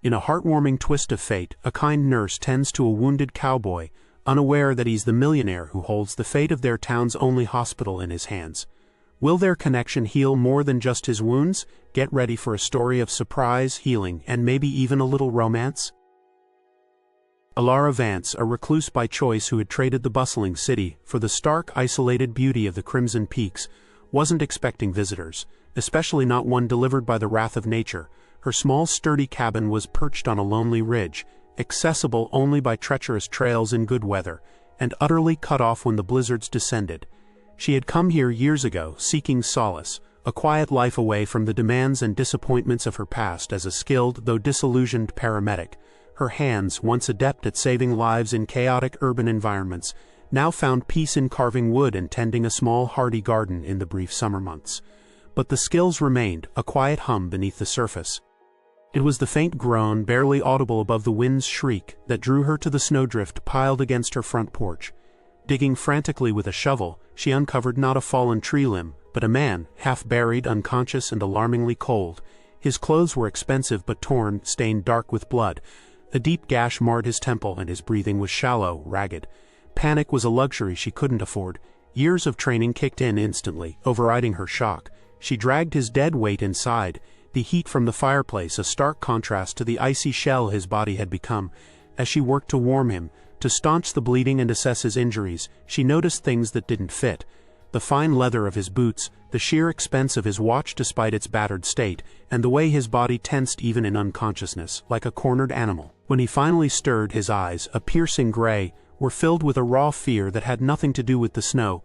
In a heartwarming twist of fate, a kind nurse tends to a wounded cowboy, unaware that he's the millionaire who holds the fate of their town's only hospital in his hands. Will their connection heal more than just his wounds? Get ready for a story of surprise, healing, and maybe even a little romance. Alara Vance, a recluse by choice who had traded the bustling city for the stark, isolated beauty of the Crimson Peaks, wasn't expecting visitors, especially not one delivered by the wrath of nature. Her small, sturdy cabin was perched on a lonely ridge, accessible only by treacherous trails in good weather, and utterly cut off when the blizzards descended. She had come here years ago, seeking solace, a quiet life away from the demands and disappointments of her past as a skilled though disillusioned paramedic. Her hands, once adept at saving lives in chaotic urban environments, now found peace in carving wood and tending a small hardy garden in the brief summer months. But the skills remained, a quiet hum beneath the surface. It was the faint groan, barely audible above the wind's shriek, that drew her to the snowdrift piled against her front porch. Digging frantically with a shovel, she uncovered not a fallen tree limb, but a man, half buried, unconscious, and alarmingly cold. His clothes were expensive but torn, stained dark with blood. A deep gash marred his temple, and his breathing was shallow, ragged. Panic was a luxury she couldn't afford. Years of training kicked in instantly, overriding her shock. She dragged his dead weight inside, the heat from the fireplace a stark contrast to the icy shell his body had become. As she worked to warm him, to staunch the bleeding and assess his injuries, she noticed things that didn't fit. The fine leather of his boots, the sheer expense of his watch despite its battered state, and the way his body tensed even in unconsciousness, like a cornered animal. When he finally stirred, his eyes, a piercing gray, were filled with a raw fear that had nothing to do with the snow.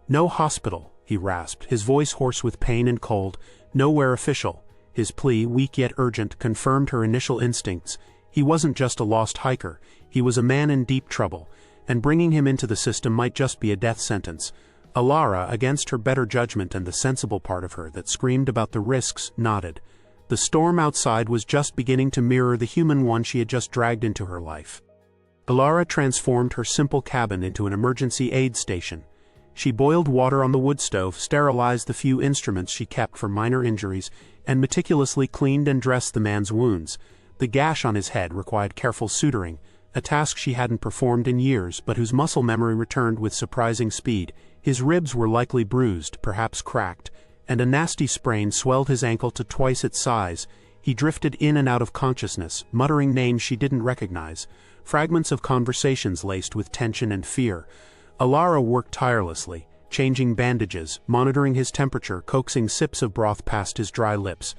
"No hospital," he rasped, his voice hoarse with pain and cold. "Nowhere official." His plea, weak yet urgent, confirmed her initial instincts. He wasn't just a lost hiker, he was a man in deep trouble, and bringing him into the system might just be a death sentence. Alara, against her better judgment and the sensible part of her that screamed about the risks, nodded. The storm outside was just beginning to mirror the human one she had just dragged into her life. Alara transformed her simple cabin into an emergency aid station. She boiled water on the wood stove, sterilized the few instruments she kept for minor injuries, and meticulously cleaned and dressed the man's wounds. The gash on his head required careful suturing, a task she hadn't performed in years but whose muscle memory returned with surprising speed. His ribs were likely bruised, perhaps cracked, and a nasty sprain swelled his ankle to twice its size. He drifted in and out of consciousness, muttering names she didn't recognize, fragments of conversations laced with tension and fear. Alara worked tirelessly, changing bandages, monitoring his temperature, coaxing sips of broth past his dry lips.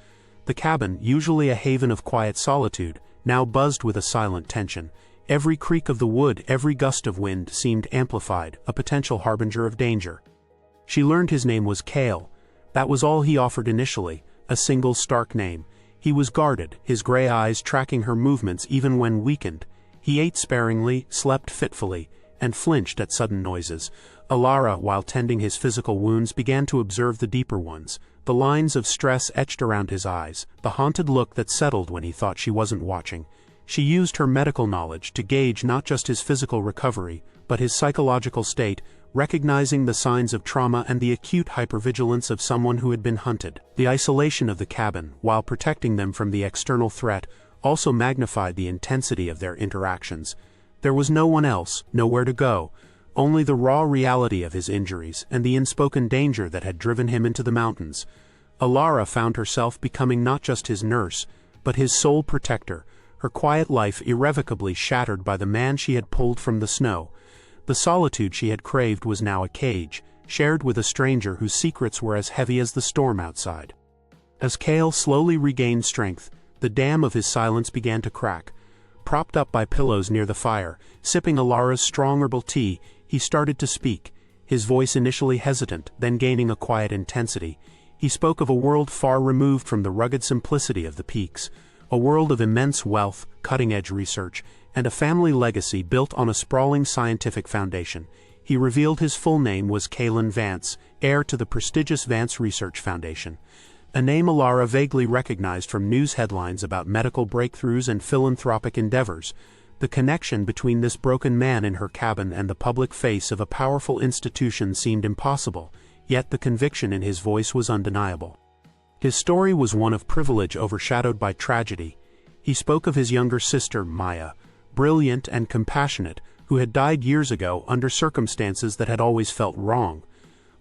The cabin, usually a haven of quiet solitude, now buzzed with a silent tension. Every creak of the wood, every gust of wind seemed amplified, a potential harbinger of danger. She learned his name was Kale. That was all he offered initially, a single stark name. He was guarded, his gray eyes tracking her movements even when weakened. He ate sparingly, slept fitfully, and flinched at sudden noises. Alara, while tending his physical wounds, began to observe the deeper ones, the lines of stress etched around his eyes, the haunted look that settled when he thought she wasn't watching. She used her medical knowledge to gauge not just his physical recovery, but his psychological state, recognizing the signs of trauma and the acute hypervigilance of someone who had been hunted. The isolation of the cabin, while protecting them from the external threat, also magnified the intensity of their interactions. There was no one else, nowhere to go, only the raw reality of his injuries and the unspoken danger that had driven him into the mountains. Alara found herself becoming not just his nurse, but his sole protector, her quiet life irrevocably shattered by the man she had pulled from the snow. The solitude she had craved was now a cage, shared with a stranger whose secrets were as heavy as the storm outside. As Kale slowly regained strength, the dam of his silence began to crack. Propped up by pillows near the fire, sipping Alara's strong herbal tea, he started to speak, his voice initially hesitant, then gaining a quiet intensity. He spoke of a world far removed from the rugged simplicity of the peaks, a world of immense wealth, cutting-edge research, and a family legacy built on a sprawling scientific foundation. He revealed his full name was Kalen Vance, heir to the prestigious Vance Research Foundation, a name Alara vaguely recognized from news headlines about medical breakthroughs and philanthropic endeavors. The connection between this broken man in her cabin and the public face of a powerful institution seemed impossible, yet the conviction in his voice was undeniable. His story was one of privilege overshadowed by tragedy. He spoke of his younger sister, Maya, brilliant and compassionate, who had died years ago under circumstances that had always felt wrong.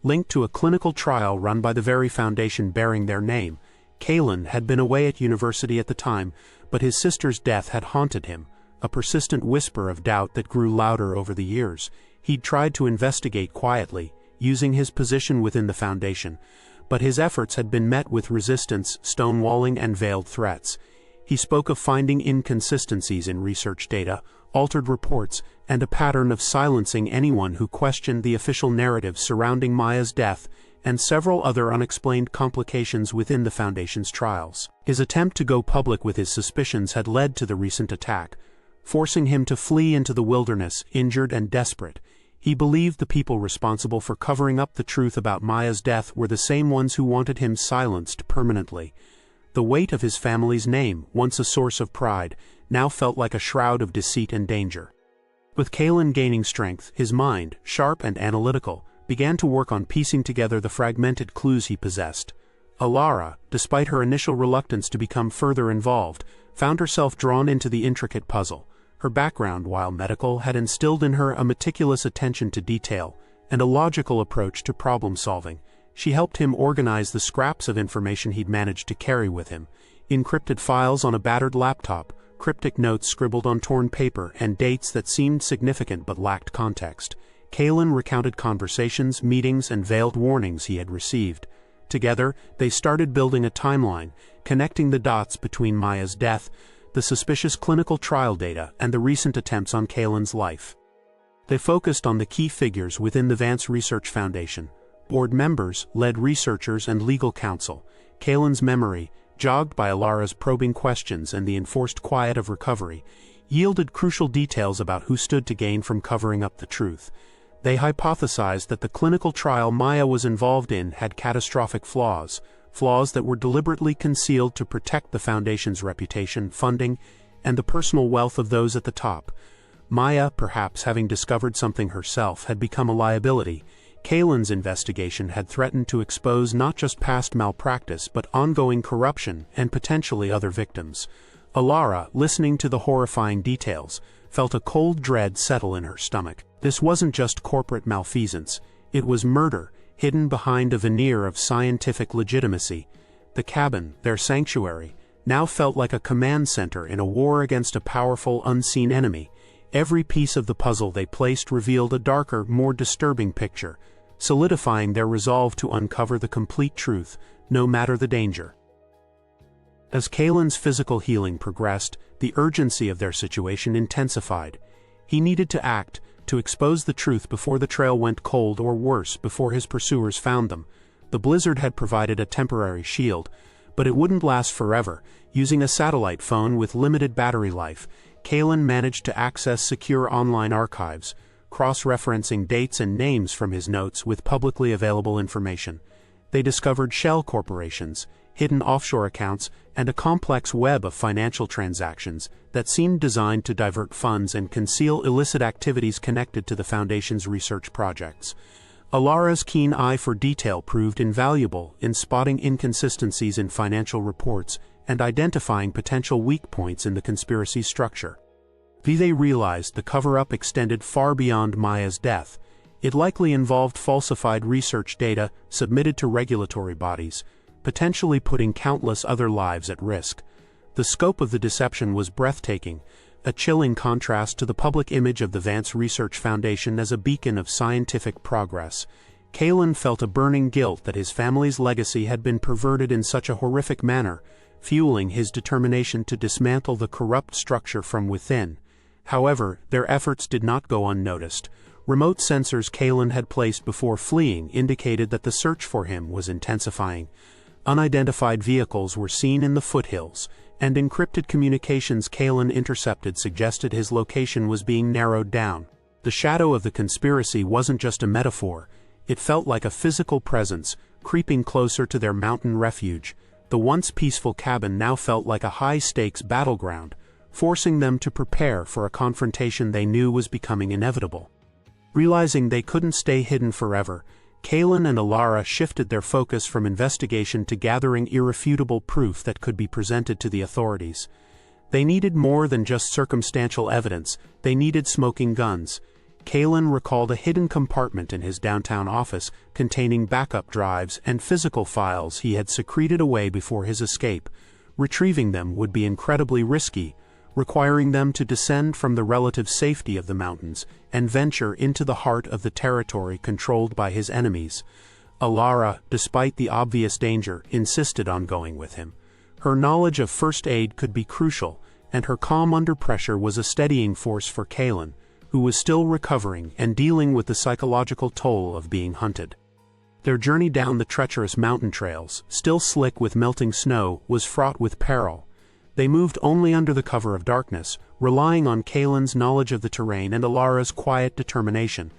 Linked to a clinical trial run by the very foundation bearing their name, Kalen had been away at university at the time, but his sister's death had haunted him, a persistent whisper of doubt that grew louder over the years. He'd tried to investigate quietly, using his position within the foundation, but his efforts had been met with resistance, stonewalling, and veiled threats. He spoke of finding inconsistencies in research data, altered reports, and a pattern of silencing anyone who questioned the official narrative surrounding Maya's death, and several other unexplained complications within the Foundation's trials. His attempt to go public with his suspicions had led to the recent attack, forcing him to flee into the wilderness, injured and desperate. He believed the people responsible for covering up the truth about Maya's death were the same ones who wanted him silenced permanently. The weight of his family's name, once a source of pride, now felt like a shroud of deceit and danger. With Kalen gaining strength, his mind, sharp and analytical, began to work on piecing together the fragmented clues he possessed. Alara, despite her initial reluctance to become further involved, found herself drawn into the intricate puzzle. Her background, while medical, had instilled in her a meticulous attention to detail and a logical approach to problem-solving. She helped him organize the scraps of information he'd managed to carry with him, encrypted files on a battered laptop, cryptic notes scribbled on torn paper, and dates that seemed significant but lacked context. Kalen recounted conversations, meetings, and veiled warnings he had received. Together, they started building a timeline, connecting the dots between Maya's death, the suspicious clinical trial data, and the recent attempts on Kalen's life. They focused on the key figures within the Vance Research Foundation: board members, lead researchers, and legal counsel. Kalen's memory, jogged by Alara's probing questions and the enforced quiet of recovery, yielded crucial details about who stood to gain from covering up the truth. They hypothesized that the clinical trial Maya was involved in had catastrophic flaws that were deliberately concealed to protect the Foundation's reputation, funding, and the personal wealth of those at the top. Maya, perhaps having discovered something herself, had become a liability. Kalen's investigation had threatened to expose not just past malpractice but ongoing corruption and potentially other victims. Alara, listening to the horrifying details, felt a cold dread settle in her stomach. This wasn't just corporate malfeasance, it was murder, hidden behind a veneer of scientific legitimacy. The cabin, their sanctuary, now felt like a command center in a war against a powerful, unseen enemy. Every piece of the puzzle they placed revealed a darker, more disturbing picture, solidifying their resolve to uncover the complete truth, no matter the danger. As Kalen's physical healing progressed, the urgency of their situation intensified. He needed to act, to expose the truth before the trail went cold, or worse, before his pursuers found them. The blizzard had provided a temporary shield, but it wouldn't last forever. Using a satellite phone with limited battery life, Kalen managed to access secure online archives, cross-referencing dates and names from his notes with publicly available information. They discovered shell corporations, hidden offshore accounts, and a complex web of financial transactions that seemed designed to divert funds and conceal illicit activities connected to the Foundation's research projects. Alara's keen eye for detail proved invaluable in spotting inconsistencies in financial reports and identifying potential weak points in the conspiracy structure. They realized the cover-up extended far beyond Maya's death. It likely involved falsified research data submitted to regulatory bodies, potentially putting countless other lives at risk. The scope of the deception was breathtaking, a chilling contrast to the public image of the Vance Research Foundation as a beacon of scientific progress. Kalen felt a burning guilt that his family's legacy had been perverted in such a horrific manner, fueling his determination to dismantle the corrupt structure from within. However, their efforts did not go unnoticed. Remote sensors Kalen had placed before fleeing indicated that the search for him was intensifying. Unidentified vehicles were seen in the foothills, and encrypted communications Kalen intercepted suggested his location was being narrowed down. The shadow of the conspiracy wasn't just a metaphor, it felt like a physical presence, creeping closer to their mountain refuge. The once peaceful cabin now felt like a high-stakes battleground, forcing them to prepare for a confrontation they knew was becoming inevitable. Realizing they couldn't stay hidden forever, Kalen and Alara shifted their focus from investigation to gathering irrefutable proof that could be presented to the authorities. They needed more than just circumstantial evidence, they needed smoking guns. Kalen recalled a hidden compartment in his downtown office containing backup drives and physical files he had secreted away before his escape. Retrieving them would be incredibly risky, requiring them to descend from the relative safety of the mountains and venture into the heart of the territory controlled by his enemies. Alara, despite the obvious danger, insisted on going with him. Her knowledge of first aid could be crucial, and her calm under pressure was a steadying force for Kalen, who was still recovering and dealing with the psychological toll of being hunted. Their journey down the treacherous mountain trails, still slick with melting snow, was fraught with peril. They moved only under the cover of darkness, relying on Kalen's knowledge of the terrain and Alara's quiet determination.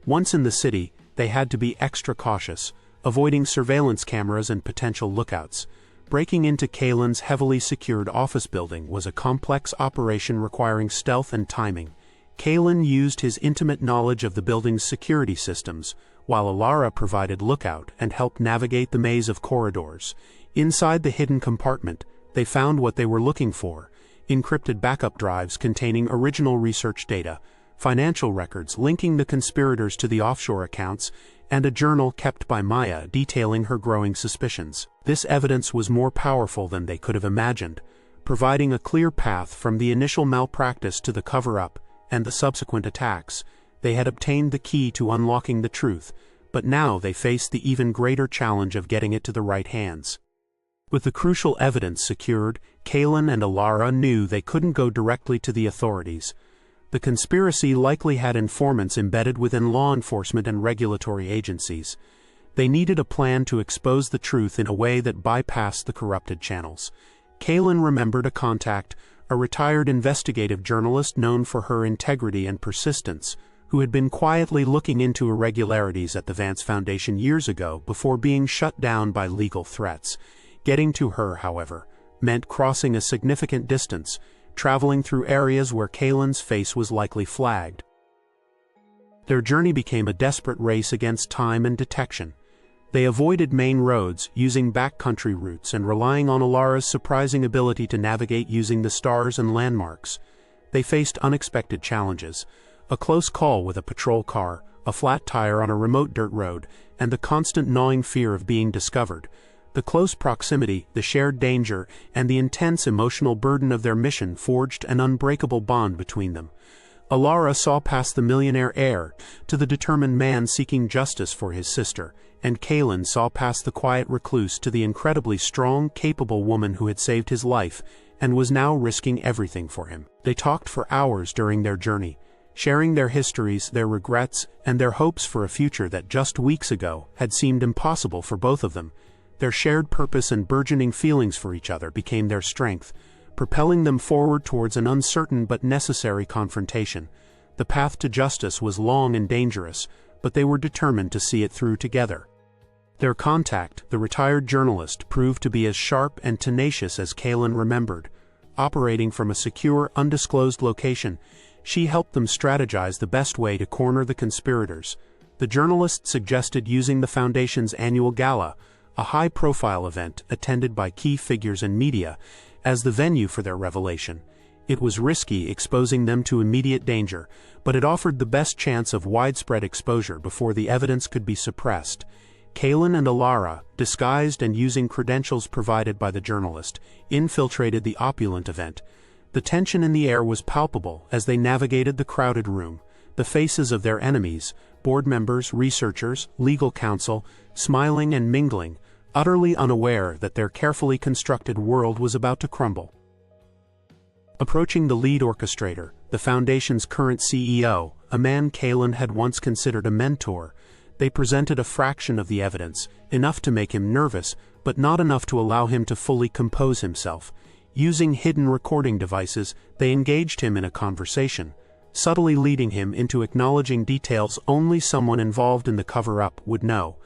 Once in the city, they had to be extra cautious, avoiding surveillance cameras and potential lookouts. Breaking into Kalen's heavily secured office building was a complex operation requiring stealth and timing. Kalen used his intimate knowledge of the building's security systems, while Alara provided lookout and helped navigate the maze of corridors. Inside the hidden compartment, they found what they were looking for: encrypted backup drives containing original research data, financial records linking the conspirators to the offshore accounts, and a journal kept by Maya detailing her growing suspicions. This evidence was more powerful than they could have imagined, providing a clear path from the initial malpractice to the cover-up and the subsequent attacks. They had obtained the key to unlocking the truth, but now they faced the even greater challenge of getting it to the right hands. With the crucial evidence secured, Kalen and Alara knew they couldn't go directly to the authorities. The conspiracy likely had informants embedded within law enforcement and regulatory agencies. They needed a plan to expose the truth in a way that bypassed the corrupted channels. Kalen remembered a contact, a retired investigative journalist known for her integrity and persistence, who had been quietly looking into irregularities at the Vance Foundation years ago before being shut down by legal threats. Getting to her, however, meant crossing a significant distance, traveling through areas where Kalen's face was likely flagged. Their journey became a desperate race against time and detection. They avoided main roads, using backcountry routes and relying on Alara's surprising ability to navigate using the stars and landmarks. They faced unexpected challenges: a close call with a patrol car, a flat tire on a remote dirt road, and the constant gnawing fear of being discovered. The close proximity, the shared danger, and the intense emotional burden of their mission forged an unbreakable bond between them. Alara saw past the millionaire heir to the determined man seeking justice for his sister, and Kalen saw past the quiet recluse to the incredibly strong, capable woman who had saved his life and was now risking everything for him. They talked for hours during their journey, sharing their histories, their regrets, and their hopes for a future that just weeks ago had seemed impossible for both of them. Their shared purpose and burgeoning feelings for each other became their strength, propelling them forward towards an uncertain but necessary confrontation. The path to justice was long and dangerous, but they were determined to see it through together. Their contact, the retired journalist, proved to be as sharp and tenacious as Kalen remembered. Operating from a secure, undisclosed location, she helped them strategize the best way to corner the conspirators. The journalist suggested using the Foundation's annual gala, a high-profile event attended by key figures and media, as the venue for their revelation. It was risky, exposing them to immediate danger, but it offered the best chance of widespread exposure before the evidence could be suppressed. Kalen and Alara, disguised and using credentials provided by the journalist, infiltrated the opulent event. The tension in the air was palpable as they navigated the crowded room. The faces of their enemies, board members, researchers, legal counsel, smiling and mingling, utterly unaware that their carefully constructed world was about to crumble. Approaching the lead orchestrator, the Foundation's current CEO, a man Kalen had once considered a mentor, they presented a fraction of the evidence, enough to make him nervous, but not enough to allow him to fully compose himself. Using hidden recording devices, they engaged him in a conversation, subtly leading him into acknowledging details only someone involved in the cover-up would know.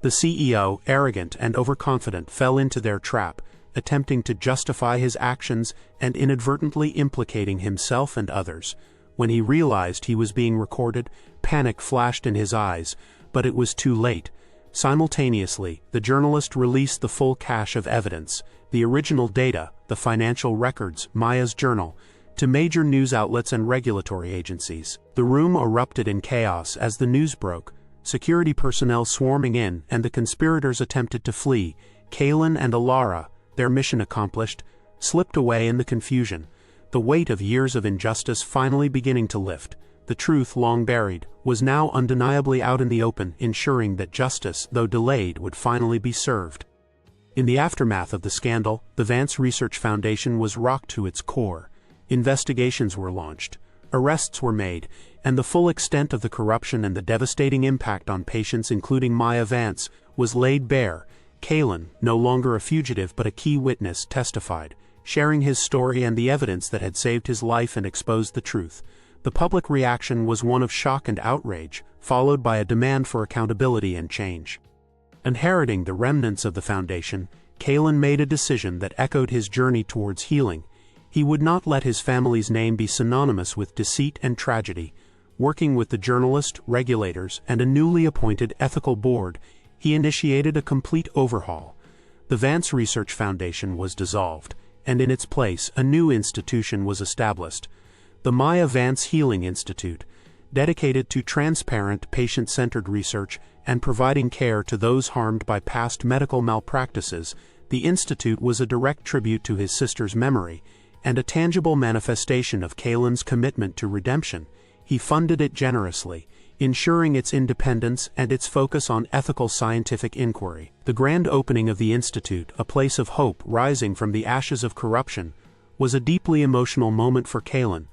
The CEO, arrogant and overconfident, fell into their trap, attempting to justify his actions and inadvertently implicating himself and others. When he realized he was being recorded, panic flashed in his eyes, but it was too late. Simultaneously, the journalist released the full cache of evidence, the original data, the financial records, Maya's journal, to major news outlets and regulatory agencies. The room erupted in chaos as the news broke, security personnel swarming in, and the conspirators attempted to flee. Kaylin and Alara, their mission accomplished, slipped away in the confusion, the weight of years of injustice finally beginning to lift. The truth, long buried, was now undeniably out in the open, ensuring that justice, though delayed, would finally be served. In the aftermath of the scandal, the Vance Research Foundation was rocked to its core. Investigations were launched, arrests were made, and the full extent of the corruption and the devastating impact on patients, including Maya Vance, was laid bare. Kaylin, no longer a fugitive but a key witness, testified, sharing his story and the evidence that had saved his life and exposed the truth. The public reaction was one of shock and outrage, followed by a demand for accountability and change. Inheriting the remnants of the foundation, Kaylin made a decision that echoed his journey towards healing. He would not let his family's name be synonymous with deceit and tragedy. Working with the journalist, regulators, and a newly appointed ethical board, he initiated a complete overhaul. The Vance Research Foundation was dissolved, and in its place a new institution was established, the Maya Vance Healing Institute, dedicated to transparent, patient-centered research and providing care to those harmed by past medical malpractices. The institute was a direct tribute to his sister's memory and a tangible manifestation of Kaylin's commitment to redemption. He funded it generously, ensuring its independence and its focus on ethical scientific inquiry. The grand opening of the institute, a place of hope rising from the ashes of corruption, was a deeply emotional moment for Kaylin,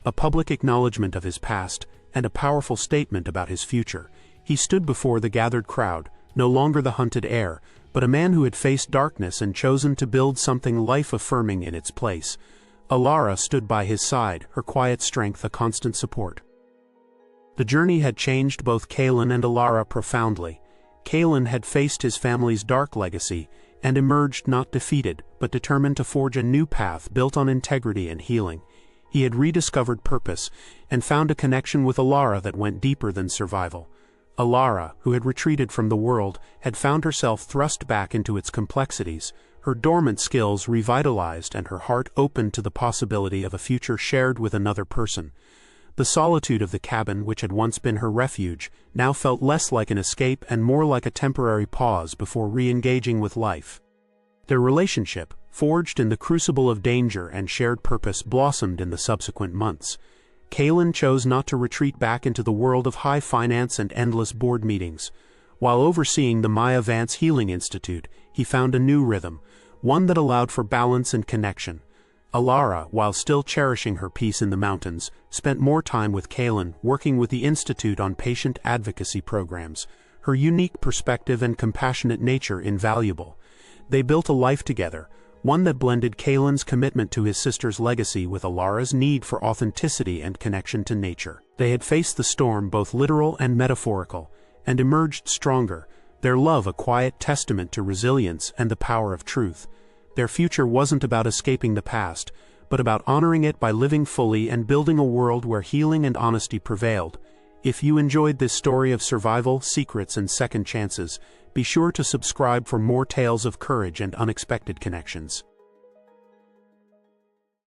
a public acknowledgement of his past, and a powerful statement about his future. He stood before the gathered crowd, no longer the hunted heir, but a man who had faced darkness and chosen to build something life-affirming in its place. Alara stood by his side, her quiet strength a constant support. The journey had changed both Kaylin and Alara profoundly. Kaylin had faced his family's dark legacy and emerged not defeated, but determined to forge a new path built on integrity and healing. He had rediscovered purpose and found a connection with Alara that went deeper than survival. Alara, who had retreated from the world, had found herself thrust back into its complexities, her dormant skills revitalized and her heart opened to the possibility of a future shared with another person. The solitude of the cabin, which had once been her refuge, now felt less like an escape and more like a temporary pause before re-engaging with life. Their relationship, forged in the crucible of danger and shared purpose, blossomed in the subsequent months. Kaylin chose not to retreat back into the world of high finance and endless board meetings. While overseeing the Maya Vance Healing Institute, he found a new rhythm, one that allowed for balance and connection. Alara, while still cherishing her peace in the mountains, spent more time with Kaylin, working with the Institute on patient advocacy programs, her unique perspective and compassionate nature invaluable. They built a life together, one that blended Kaylin's commitment to his sister's legacy with Alara's need for authenticity and connection to nature. They had faced the storm, both literal and metaphorical, and emerged stronger, their love a quiet testament to resilience and the power of truth. Their future wasn't about escaping the past, but about honoring it by living fully and building a world where healing and honesty prevailed. If you enjoyed this story of survival, secrets, and second chances, be sure to subscribe for more tales of courage and unexpected connections.